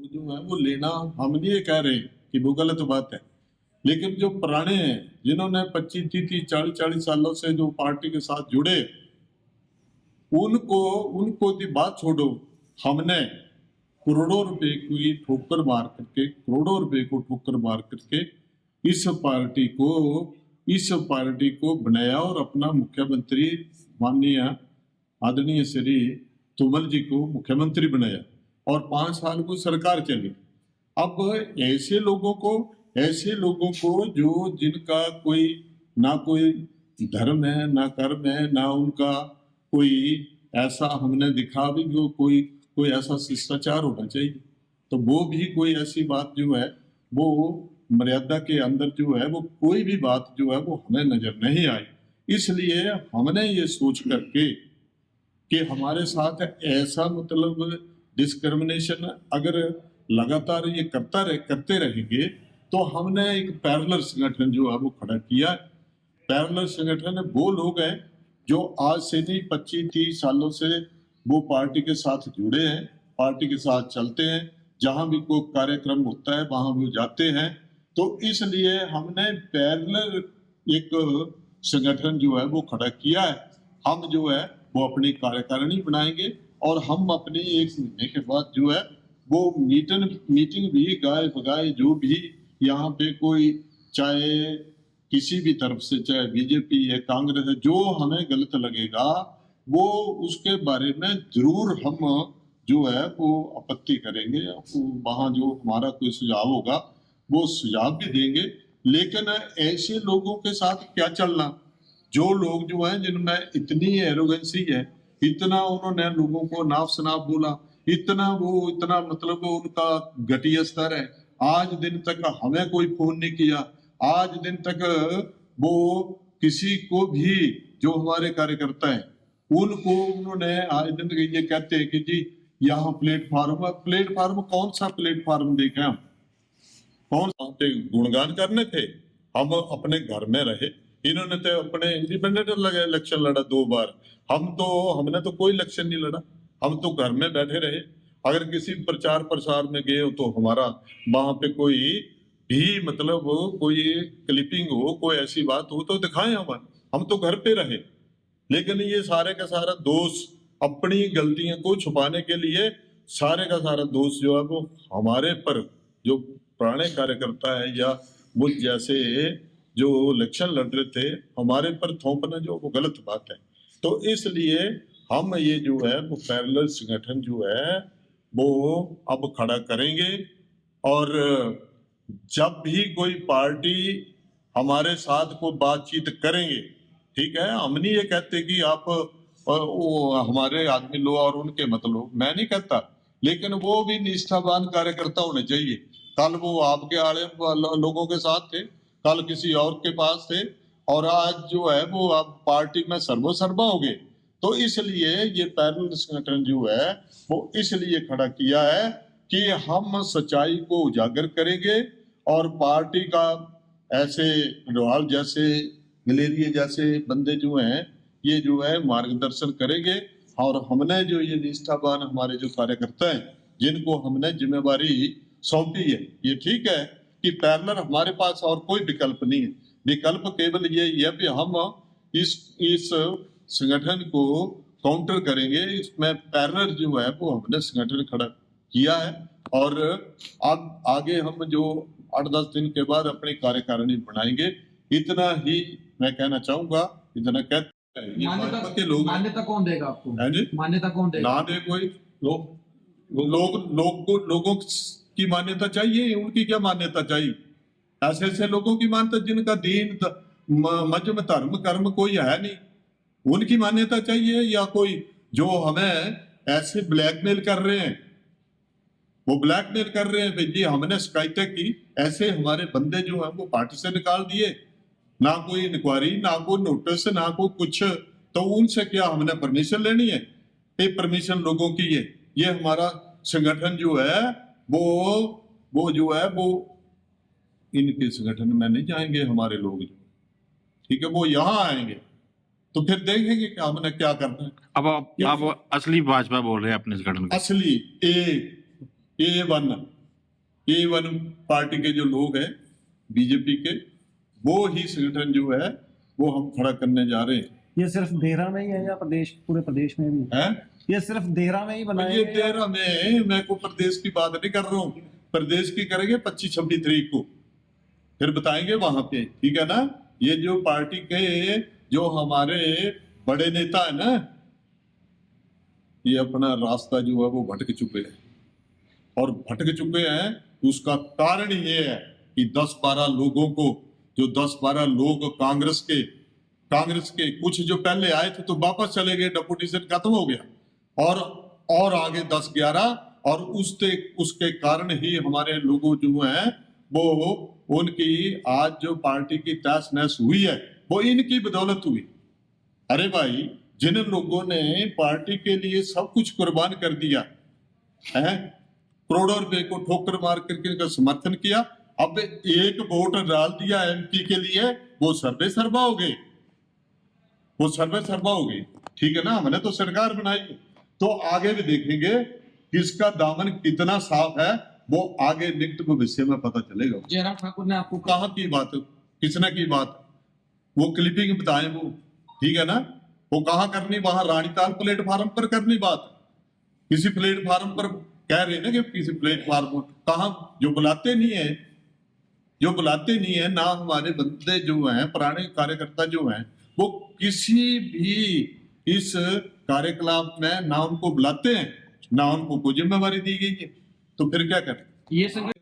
जो है वो लेना, हम नहीं ये कह रहे कि वो गलत बात है, लेकिन जो पुराने हैं जिन्होंने 25-30, 40-40 सालों से जो पार्टी के साथ जुड़े, उनको उनको की बात छोड़ो। हमने करोड़ों रुपए की ठोकर मार करके, करोड़ों रुपए को ठोकर मार करके इस पार्टी को बनाया और अपना मुख्यमंत्री माननीय आदरणीय श्री तोमर जी को मुख्यमंत्री बनाया और 5 साल को सरकार चली। अब ऐसे लोगों को जो जिनका कोई ना कोई धर्म है, ना कर्म है, ना उनका कोई ऐसा हमने दिखा भी जो कोई ऐसा शिष्टाचार होना चाहिए, तो वो भी कोई ऐसी बात जो है वो मर्यादा के अंदर जो है वो कोई भी बात जो है वो हमें नजर नहीं आई। इसलिए हमने ये सोच करके कि हमारे साथ ऐसा मतलब डिस्क्रिमिनेशन अगर लगातार ये करते रहेंगे तो हमने एक पैरेलल संगठन जो है वो खड़ा किया। पैरेलल संगठन वो लोग हैं जो आज से नहीं 25-30 सालों से वो पार्टी के साथ जुड़े हैं, पार्टी के साथ चलते हैं, जहां भी कोई कार्यक्रम होता है वहां वो जाते हैं। तो इसलिए हमने पैरेलल एक संगठन जो है वो खड़ा किया है। हम जो है वो अपनी कार्यकारिणी बनाएंगे और हम अपने 1 महीने के बाद जो है वो मीटिंग भी गाय बगाए जो भी यहाँ पे कोई चाहे किसी भी तरफ से, चाहे बीजेपी है, कांग्रेस है, जो हमें गलत लगेगा वो उसके बारे में जरूर हम जो है वो आपत्ति करेंगे। वहां जो हमारा कोई सुझाव होगा वो सुझाव भी देंगे। लेकिन ऐसे लोगों के साथ क्या चलना, जो लोग जो हैं जिनमें इतनी एरोगेंसी है, इतना उन्होंने लोगों को नाफ शनाफ बोला, इतना मतलब उनका घटिया स्तर है। आज दिन तक हमें कोई फोन नहीं किया, आज दिन तक वो किसी को भी जो हमारे कार्यकर्ता हैं उनको उन्होंने आज दिन तक ये कहते हैं कि जी यहाँ प्लेटफार्म कौन सा प्लेटफार्म देखे हम, कौन सा पे गुणगान करने थे। हम अपने घर में रहे, इन्होंने तो अपने इंडिपेंडेंट इलेक्शन लड़ा 2 बार, हमने तो कोई इलेक्शन नहीं लड़ा, हम तो घर में बैठे रहे। अगर किसी प्रचार प्रसार में गए हो तो हमारा वहां पे कोई भी मतलब कोई क्लिपिंग हो, कोई ऐसी बात हो तो दिखाएं हम तो घर पे रहे। लेकिन ये सारे का सारा दोष अपनी गलतियों को छुपाने के लिए सारे का सारा दोष जो है वो हमारे पर, जो पुराने कार्यकर्ता है या वो जैसे जो इलेक्शन लड़ रहे थे हमारे पर थोपना जो वो गलत बात है। तो इसलिए हम ये जो है वो पैरेलल संगठन जो है वो अब खड़ा करेंगे और जब भी कोई पार्टी हमारे साथ को बातचीत करेंगे, ठीक है, हम नहीं ये कहते कि आप वो हमारे आदमी लो और उनके मत लो, मैं नहीं कहता, लेकिन वो भी निष्ठावान कार्यकर्ता होने चाहिए। कल वो आपके आड़े लोगों के साथ थे, कल किसी और के पास थे और आज जो है वो आप पार्टी में सर्वसर्वा हो गए। तो इसलिए ये पैरेलल संगठन जो है वो इसलिए खड़ा किया है कि हम सच्चाई को उजागर करेंगे और पार्टी का ऐसे रोहाल जैसे गलेरिया जैसे बंदे जो हैं ये जो है मार्गदर्शन करेंगे। और हमने जो ये निष्ठावान हमारे जो कार्यकर्ता हैं जिनको हमने जिम्मेवारी सौंपी है, ये ठीक है कि पैरेलल हमारे पास और कोई विकल्प नहीं है, विकल्प केवल ये है कि हम इस संगठन को काउंटर करेंगे। इसमें पैरेलल जो है वो हमने संगठन खड़ा किया है और अब आगे हम जो 8-10 दिन के बाद अपनी कार्यकारिणी बनाएंगे। इतना ही मैं कहना चाहूंगा, इतना कहते हैं। मान्यता कौन देगा आपको? है जी, मान्यता कौन देगा? ना दे कोई लोगों की मान्यता चाहिए, उनकी क्या मान्यता चाहिए? ऐसे लोगों की मान्यता जिनका दीन मजहब धर्म कर्म कोई है नहीं, उनकी मान्यता चाहिए? या कोई जो हमें ऐसे ब्लैकमेल कर रहे हैं, वो ब्लैकमेल कर रहे हैं जी हमने शिकायतें की, ऐसे हमारे बंदे जो है वो पार्टी से निकाल दिए, ना कोई इंक्वायरी, ना कोई नोटिस, ना कोई कुछ, तो उनसे क्या हमने परमिशन लेनी है? ये परमिशन लोगों की है। ये हमारा संगठन जो है वो जो है वो इनके संगठन में नहीं जाएंगे हमारे लोग, ठीक है, वो यहाँ आएंगे तो फिर देखेंगे कि हमने क्या करना है। अब आप असली भाजपा बोल रहे हैं अपने संगठन को? असली A1 A1 पार्टी के जो लोग हैं बीजेपी के, वो ही संगठन जो है वो हम खड़ा करने जा रहे हैं। ये सिर्फ देहरा में ही है या पूरे प्रदेश में भी है ये सिर्फ देहरा में ही बनाया ये है? देहरा में, मैं को प्रदेश की बात नहीं कर रहा हूँ, प्रदेश की करेंगे 25-26 तारीख को, फिर बताएंगे वहां पे, ठीक है ना। ये जो पार्टी के जो हमारे बड़े नेता है ना, ये अपना रास्ता जो है वो भटक चुके हैं, और भटक चुके हैं उसका कारण ये है कि 10-12 लोगों को, जो 10-12 लोग कांग्रेस के कुछ जो पहले आए थे तो वापस चले गए, डेपुटेशन खत्म हो गया, और आगे 10-11, और उसके कारण ही हमारे लोगों जो हैं वो उनकी आज जो पार्टी की तहस नहस हुई है वो इनकी बदौलत हुई। अरे भाई, जिन लोगों ने पार्टी के लिए सब कुछ कुर्बान कर दिया है, करोड़ों रुपए को ठोकर मार करके इनका समर्थन किया, अब एक वोट डाल दिया एमपी के लिए, वो सर्वे सर्वा हो गए, ठीक है ना। हमने तो सरकार बनाई, तो आगे भी देखेंगे किसका दामन कितना साफ है, वो आगे निकट भविष्य में पता चलेगा। जयराम ठाकुर ने आपको कहाँ की बात, किसने की बात, वो क्लिपिंग बताए वो, ठीक है ना। वो कहाँ करनी, वहां रानीताल प्लेटफार्म पर करनी बात, किसी प्लेटफार्म पर कह रहे ना कि किसी प्लेटफार्म पर, कहाँ, जो बुलाते नहीं है ना, हमारे बंदे जो हैं, पुराने कार्यकर्ता जो हैं, वो किसी भी इस कार्यकलाप में ना उनको बुलाते हैं, ना उनको कोई जिम्मेवारी दी गई है, तो फिर क्या करें। ये संगठन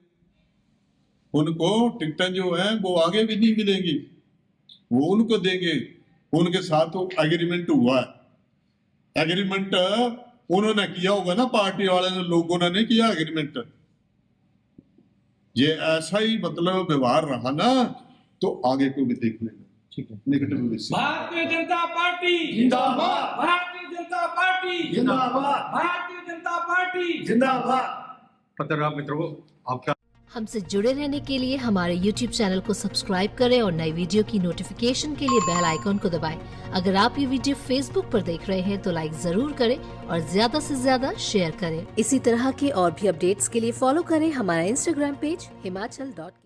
उनको टिकटें जो है वो आगे भी नहीं मिलेंगी, वो उनको देंगे, उनके साथ वो एग्रीमेंट हुआ है, एग्रीमेंट उन्होंने किया होगा ना, पार्टी वाले ने, लोगों ने नहीं किया एग्रीमेंट। ये ऐसा ही मतलब व्यवहार रहा ना, तो आगे को भी देख लेना, ठीक है। नेगेटिव भविष्य। भारतीय जनता पार्टी जिंदाबाद, भारतीय जनता पार्टी जिंदाबाद, भारतीय जनता पार्टी जिंदाबाद। पत्रकार मित्रों, आपका हमसे जुड़े रहने के लिए हमारे YouTube चैनल को सब्सक्राइब करें और नई वीडियो की नोटिफिकेशन के लिए बेल आइकॉन को दबाएं। अगर आप ये वीडियो Facebook पर देख रहे हैं तो लाइक जरूर करें और ज्यादा से ज्यादा शेयर करें। इसी तरह के और भी अपडेट्स के लिए फॉलो करें हमारा Instagram पेज himachal.ke।